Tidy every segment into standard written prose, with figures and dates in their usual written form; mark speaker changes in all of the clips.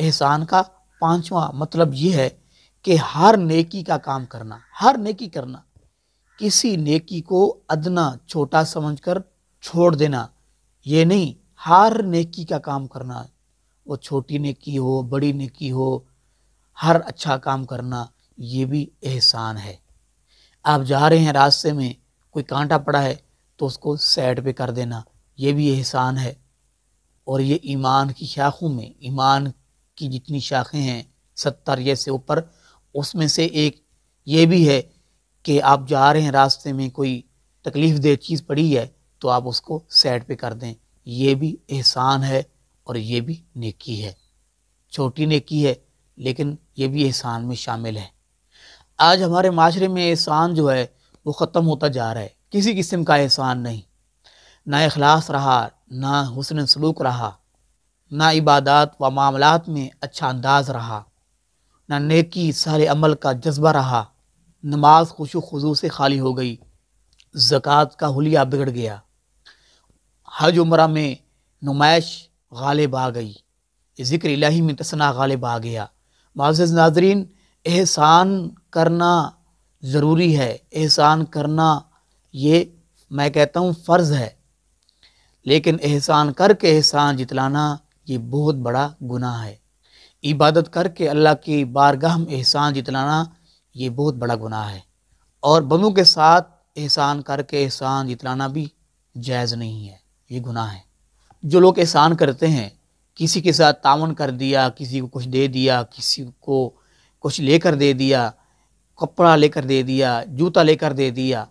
Speaker 1: احسان کا پانچواں مطلب یہ ہے کہ ہر نیکی کا کام کرنا، ہر نیکی کرنا، کسی نیکی کو ادنا چھوٹا سمجھ کر چھوڑ دینا یہ نہیں، ہر نیکی کا کام کرنا، وہ چھوٹی نیکی ہو بڑی نیکی ہو، ہر اچھا کام کرنا یہ بھی احسان ہے۔ آپ جا رہے ہیں راستے میں کوئی کانٹا پڑا ہے تو اس کو سائڈ پہ کر دینا یہ بھی احسان ہے۔ اور یہ ایمان کی شاخوں میں، ایمان کی جتنی شاخیں ہیں 70 یا سے اوپر، اس میں سے ایک یہ بھی ہے کہ آپ جا رہے ہیں راستے میں کوئی تکلیف دہ چیز پڑی ہے تو آپ اس کو سائڈ پہ کر دیں، یہ بھی احسان ہے اور یہ بھی نیکی ہے، چھوٹی نیکی ہے لیکن یہ بھی احسان میں شامل ہے۔ آج ہمارے معاشرے میں احسان جو ہے وہ ختم ہوتا جا رہا ہے، کسی قسم کا احسان نہیں، نہ اخلاص رہا، نہ حسن سلوک رہا، نہ عبادات و معاملات میں اچھا انداز رہا، نہ نیکی سارے عمل کا جذبہ رہا، نماز خشوع و خضوع سے خالی ہو گئی، زکوٰۃ کا حلیہ بگڑ گیا، حج عمرہ میں نمائش غالب آ گئی، ذکر الہی میں تسنا غالب آ گیا۔ معزز ناظرین، احسان کرنا ضروری ہے، احسان کرنا یہ میں کہتا ہوں فرض ہے، لیکن احسان کر کے احسان جتلانا یہ بہت بڑا گناہ ہے۔ عبادت کر کے اللہ کی بارگاہ میں احسان جتلانا یہ بہت بڑا گناہ ہے، اور بندوں کے ساتھ احسان کر کے احسان جتلانا بھی جائز نہیں ہے، یہ گناہ ہے۔ جو لوگ احسان کرتے ہیں، کسی کے ساتھ تعاون کر دیا، کسی کو کچھ دے دیا، کسی کو کچھ لے کر دے دیا، کپڑا لے کر دے دیا، جوتا لے کر دے دیا،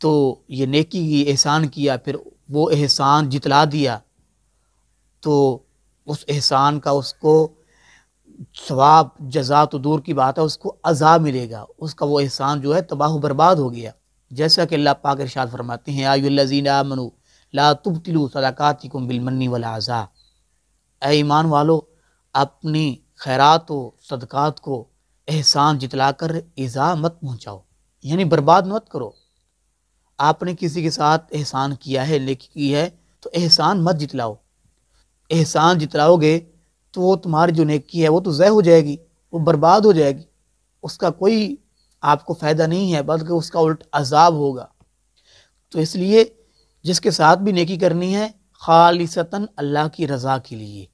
Speaker 1: تو یہ نیکی کی احسان کیا، پھر وہ احسان جتلا دیا تو اس احسان کا اس کو ثواب جزا تو دور کی بات ہے، اس کو عذاب ملے گا، اس کا وہ احسان جو ہے تباہ و برباد ہو گیا۔ جیسا کہ اللہ پاک ارشاد فرماتے ہیں، ایھا الذین آمنوا لا تبطلوا صدقاتکم بالمن والعذا، اے ایمان والو اپنی خیرات و صدقات کو احسان جتلا کر ایذا مت پہنچاؤ، یعنی برباد مت کرو۔ آپ نے کسی کے ساتھ احسان کیا ہے، نیکی کی ہے، تو احسان مت جتلاؤ۔ احسان جتلاؤ گے تو وہ تمہاری جو نیکی ہے وہ تو ضائع ہو جائے گی، وہ برباد ہو جائے گی، اس کا کوئی آپ کو فائدہ نہیں ہے بلکہ اس کا الٹ عذاب ہوگا۔ تو اس لیے جس کے ساتھ بھی نیکی کرنی ہے خالصتاً اللہ کی رضا کے لیے،